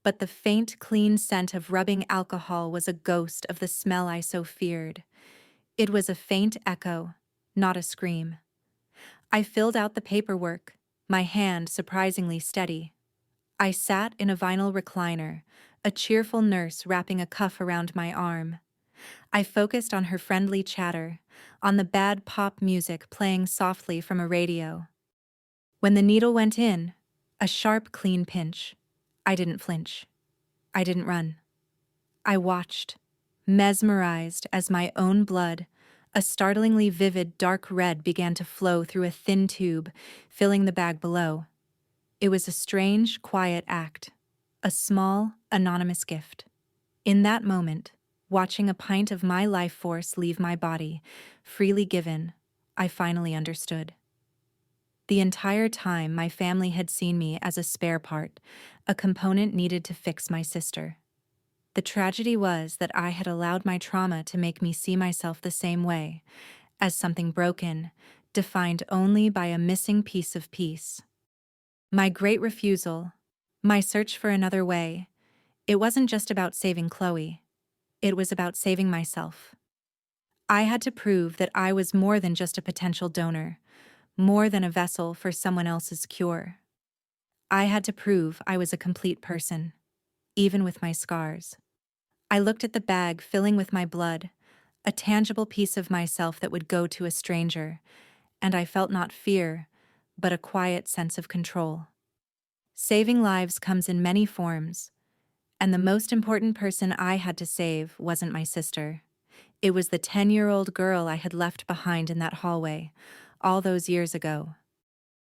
but the faint, clean scent of rubbing alcohol was a ghost of the smell I so feared. It was a faint echo, not a scream. I filled out the paperwork, my hand surprisingly steady. I sat in a vinyl recliner, a cheerful nurse wrapping a cuff around my arm. I focused on her friendly chatter, on the bad pop music playing softly from a radio. When the needle went in, a sharp, clean pinch, I didn't flinch. I didn't run. I watched, mesmerized as my own blood, a startlingly vivid dark red, began to flow through a thin tube, filling the bag below. It was a strange, quiet act, a small, anonymous gift. In that moment, watching a pint of my life force leave my body, freely given, I finally understood. The entire time, my family had seen me as a spare part, a component needed to fix my sister. The tragedy was that I had allowed my trauma to make me see myself the same way, as something broken, defined only by a missing piece of peace. My great refusal, my search for another way, it wasn't just about saving Chloe. It was about saving myself. I had to prove that I was more than just a potential donor, more than a vessel for someone else's cure. I had to prove I was a complete person, even with my scars. I looked at the bag filling with my blood, a tangible piece of myself that would go to a stranger, and I felt not fear, but a quiet sense of control. Saving lives comes in many forms, and the most important person I had to save wasn't my sister. It was the 10-year-old girl I had left behind in that hallway, all those years ago.